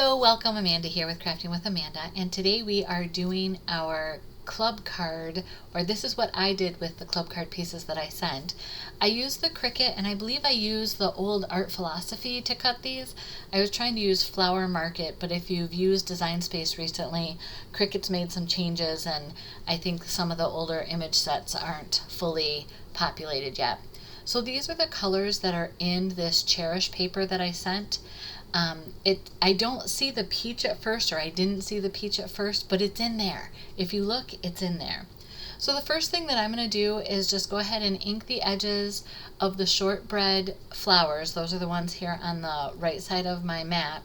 Hello, welcome. Amanda here with Crafting with Amanda, and today we are doing our club card, or this is what I did with the club card pieces that I sent. I used the Cricut, and I believe I used the old Art Philosophy to cut these. I was trying to use Flower Market, but if you've used Design Space recently, Cricut's made some changes, and I think some of the older image sets aren't fully populated yet. So these are the colors that are in this Cherish paper that I sent. I don't see the peach at first, or I didn't see the peach at first, but it's in there. If you look, it's in there. So the first thing that I'm going to do is just go ahead and ink the edges of the shortbread flowers. Those are the ones here on the right side of my mat,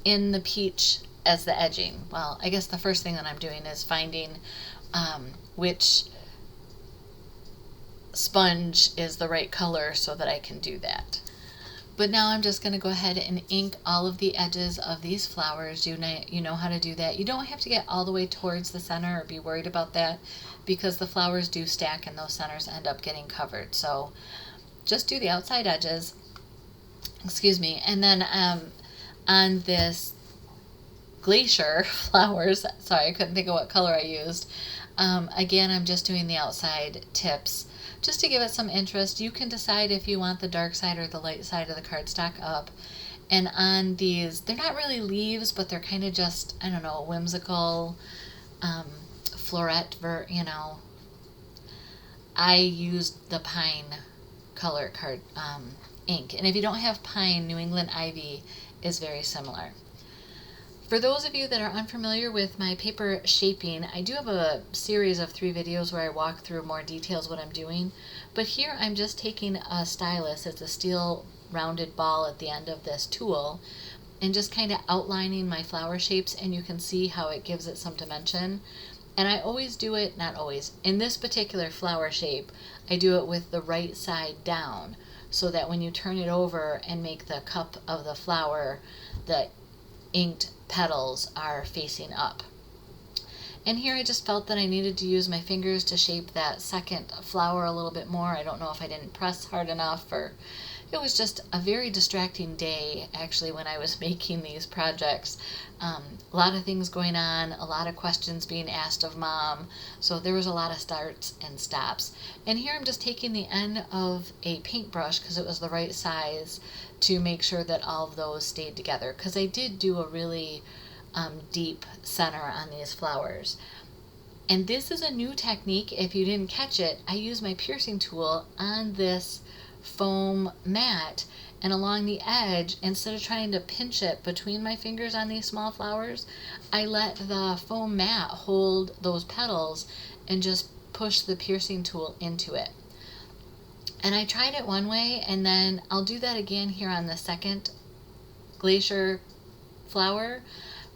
in the peach as the edging. Well, I guess the first thing that I'm doing is finding which sponge is the right color so that I can do that. But now I'm just going to go ahead and ink all of the edges of these flowers. You know how to do that. You don't have to get all the way towards the center or be worried about that, because the flowers do stack and those centers end up getting covered. So just do the outside edges, excuse me, and then on this glacier flowers, sorry, I couldn't think of what color I used. Again, I'm just doing the outside tips just to give it some interest. You can decide if you want the dark side or the light side of the cardstock up. And on these, they're not really leaves, but they're kind of just, I don't know, whimsical floret, I used the pine color card ink. And if you don't have pine, New England ivy is very similar. For those of you that are unfamiliar with my paper shaping, I do have a series of 3 videos where I walk through more details what I'm doing. But here I'm just taking a stylus, it's a steel rounded ball at the end of this tool, and just kind of outlining my flower shapes, and you can see how it gives it some dimension. And I always do it, not always, in this particular flower shape, I do it with the right side down, so that when you turn it over and make the cup of the flower, the inked petals are facing up. And here I just felt that I needed to use my fingers to shape that second flower a little bit more. I don't know if I didn't press hard enough, or it was just a very distracting day actually when I was making these projects. A lot of things going on, a lot of questions being asked of Mom, so there was a lot of starts and stops. And here I'm just taking the end of a paintbrush, because it was the right size, to make sure that all of those stayed together, because I did do a really deep center on these flowers. And this is a new technique. If you didn't catch it, I use my piercing tool on this foam mat, and along the edge, instead of trying to pinch it between my fingers on these small flowers, I let the foam mat hold those petals and just push the piercing tool into it. And I tried it one way, and then I'll do that again here on the second glacier flower.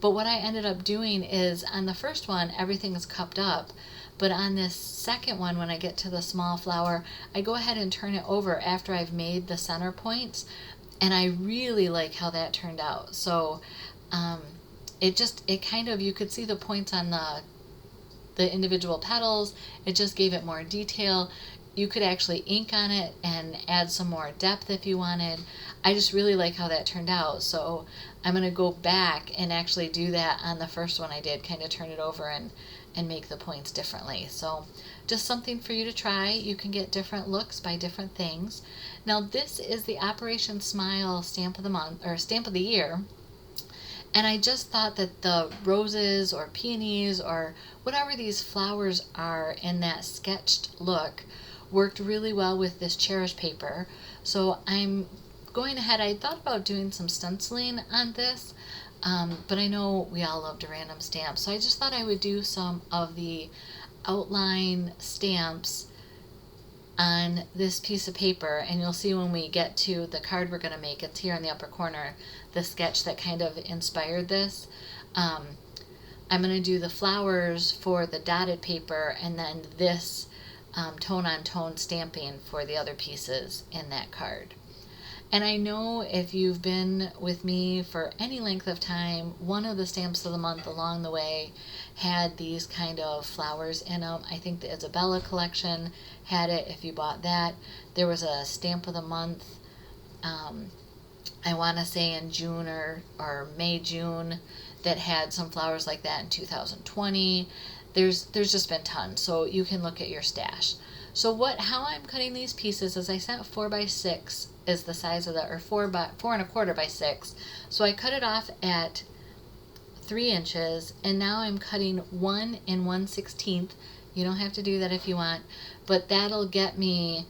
But what I ended up doing is, on the first one, everything is cupped up. But on this second one, when I get to the small flower, I go ahead and turn it over after I've made the center points. And I really like how that turned out. So it kind of, you could see the points on the individual petals. It just gave it more detail. You could actually ink on it and add some more depth if you wanted. I just really like how that turned out. So I'm going to go back and actually do that on the first one I did, kind of turn it over and make the points differently. So just something for you to try. You can get different looks by different things. Now this is the Operation Smile stamp of the month, or stamp of the year. And I just thought that the roses or peonies or whatever these flowers are in that sketched look worked really well with this Cherish paper. So I'm going ahead, I thought about doing some stenciling on this, but I know we all love to random stamps, so I just thought I would do some of the outline stamps on this piece of paper, and you'll see when we get to the card we're going to make, it's here in the upper corner, the sketch that kind of inspired this. I'm going to do the flowers for the dotted paper, and then this tone-on-tone stamping for the other pieces in that card. And I know if you've been with me for any length of time, one of the stamps of the month along the way had these kind of flowers in them. I think the Isabella collection had it if you bought that. There was a stamp of the month I want to say in June or May, June, that had some flowers like that in 2020. There's just been tons, so you can look at your stash. So how I'm cutting these pieces is I sent 4x6 is the size of the, or 4 1/4 by 6. So I cut it off at 3 inches, and now I'm cutting 1 1/16. You don't have to do that if you want, but that'll get me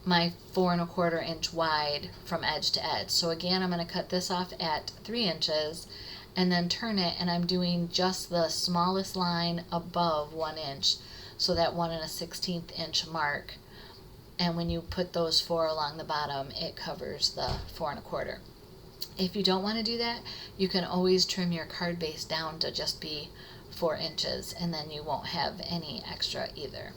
my 4 1/4 inch wide from edge to edge. So again, I'm going to cut this off at 3 inches and then turn it, and I'm doing just the smallest line above 1 inch, so that 1 1/16 inch mark. And when you put those 4 along the bottom, it covers the 4 1/4. If you don't want to do that, you can always trim your card base down to just be 4 inches, and then you won't have any extra either.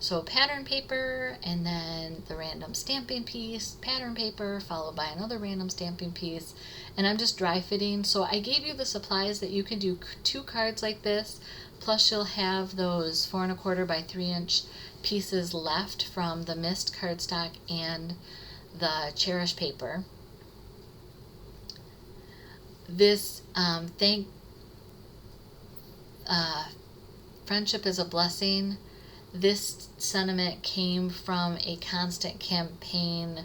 So pattern paper, and then the random stamping piece, pattern paper, followed by another random stamping piece, and I'm just dry fitting. So I gave you the supplies that you can do 2 cards like this, plus you'll have those 4 1/4 by 3 inch pieces left from the mist cardstock and the Cherish paper. This friendship is a blessing. This sentiment came from a constant campaign,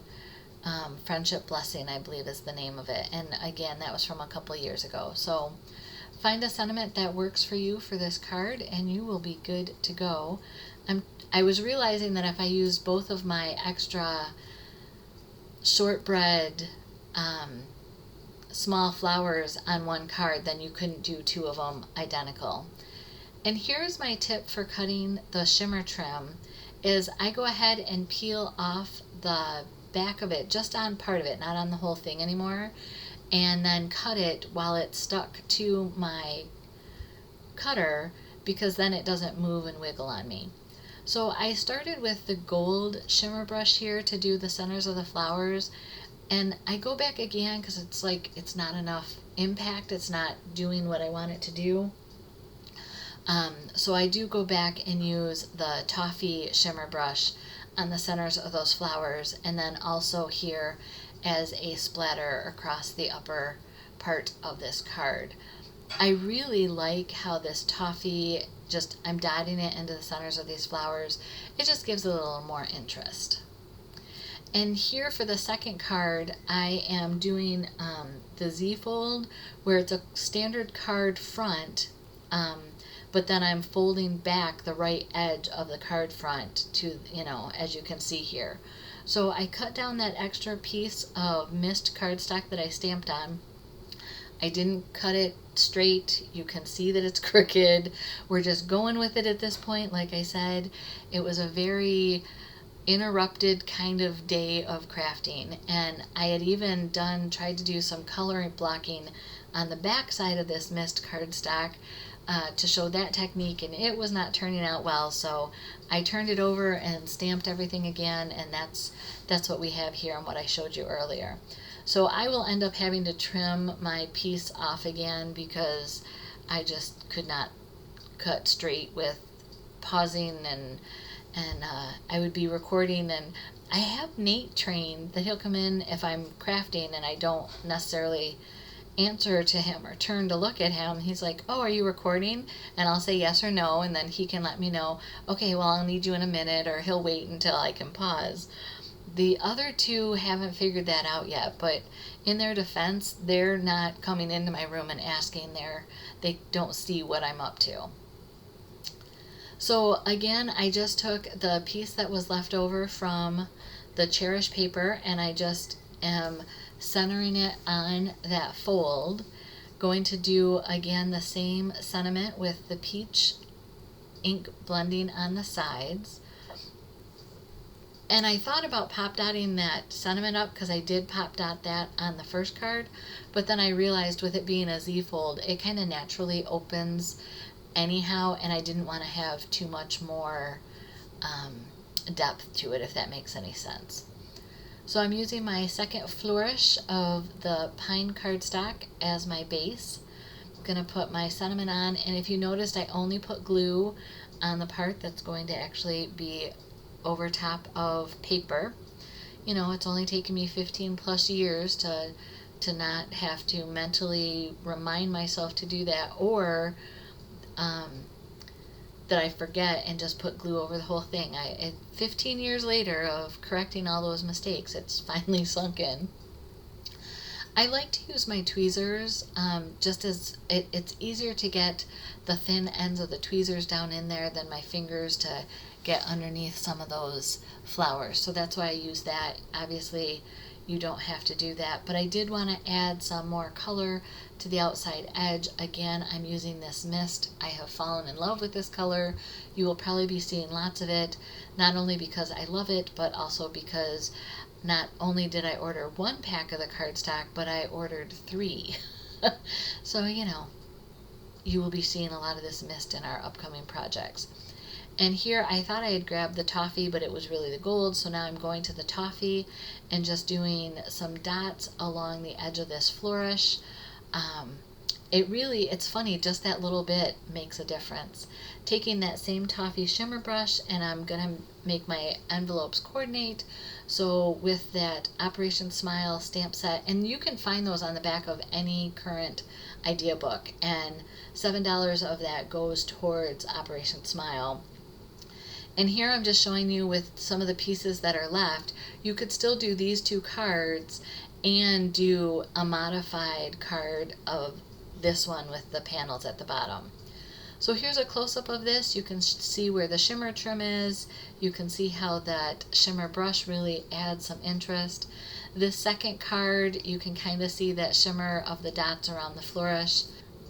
Friendship Blessing, I believe is the name of it. And again, that was from a couple years ago. So find a sentiment that works for you for this card, and you will be good to go. I was realizing that if I used both of my extra shortbread small flowers on one card, then you couldn't do 2 of them identical. And here's my tip for cutting the shimmer trim, is I go ahead and peel off the back of it, just on part of it, not on the whole thing anymore, and then cut it while it's stuck to my cutter, because then it doesn't move and wiggle on me. So I started with the gold shimmer brush here to do the centers of the flowers, and I go back again because it's like it's not enough impact, it's not doing what I want it to do. So I do go back and use the toffee shimmer brush on the centers of those flowers, and then also here as a splatter across the upper part of this card. I really like how this toffee, I'm dotting it into the centers of these flowers. It just gives it a little more interest. And here for the second card, I am doing the Z-fold, where it's a standard card front, but then I'm folding back the right edge of the card front to, as you can see here. So I cut down that extra piece of mist cardstock that I stamped on. I didn't cut it straight. You can see that it's crooked. We're just going with it at this point. Like I said, it was a very interrupted kind of day of crafting, and I had even tried to do some color blocking on the back side of this mist cardstock to show that technique, and it was not turning out well, so I turned it over and stamped everything again, and that's what we have here and what I showed you earlier. So I will end up having to trim my piece off again because I just could not cut straight with pausing, and I would be recording, and I have Nate trained that he'll come in if I'm crafting and I don't necessarily answer to him or turn to look at him. He's like, "Oh, are you recording?" And I'll say yes or no, and then he can let me know, "Okay, well, I'll need you in a minute," or he'll wait until I can pause. The other 2 haven't figured that out yet, but in their defense, they're not coming into my room and asking. They don't see what I'm up to. So again, I just took the piece that was left over from the Cherish paper, and I just am centering it on that fold. Going to do again the same sentiment with the peach ink blending on the sides. And I thought about pop dotting that sentiment up because I did pop dot that on the first card, but then I realized with it being a Z-fold, it kind of naturally opens anyhow, and I didn't want to have too much more depth to it, if that makes any sense. So I'm using my second flourish of the pine cardstock as my base. I'm going to put my sentiment on, and if you noticed, I only put glue on the part that's going to actually be over top of paper. it's only taken me 15 plus years to not have to mentally remind myself to do that, or that I forget and just put glue over the whole thing. 15 years later of correcting all those mistakes, it's finally sunk in. I like to use my tweezers, just as it's easier to get the thin ends of the tweezers down in there than my fingers to get underneath some of those flowers. So that's why I use that. Obviously, you don't have to do that, but I did want to add some more color to the outside edge. Again, I'm using this mist. I have fallen in love with this color. You will probably be seeing lots of it, not only because I love it, but also because not only did I order 1 pack of the cardstock, but I ordered 3. So, you will be seeing a lot of this mist in our upcoming projects. And here I thought I had grabbed the toffee, but it was really the gold. So now I'm going to the toffee and just doing some dots along the edge of this flourish. It's funny, just that little bit makes a difference. Taking that same toffee shimmer brush, and I'm going to make my envelopes coordinate. So with that Operation Smile stamp set, and you can find those on the back of any current idea book, and $7 of that goes towards Operation Smile. And here I'm just showing you with some of the pieces that are left. You could still do these 2 cards and do a modified card of this one with the panels at the bottom. So here's a close-up of this. You can see where the shimmer trim is. You can see how that shimmer brush really adds some interest. This second card, you can kind of see that shimmer of the dots around the flourish.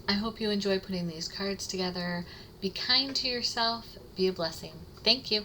I hope you enjoy putting these cards together. Be kind to yourself. Be a blessing. Thank you.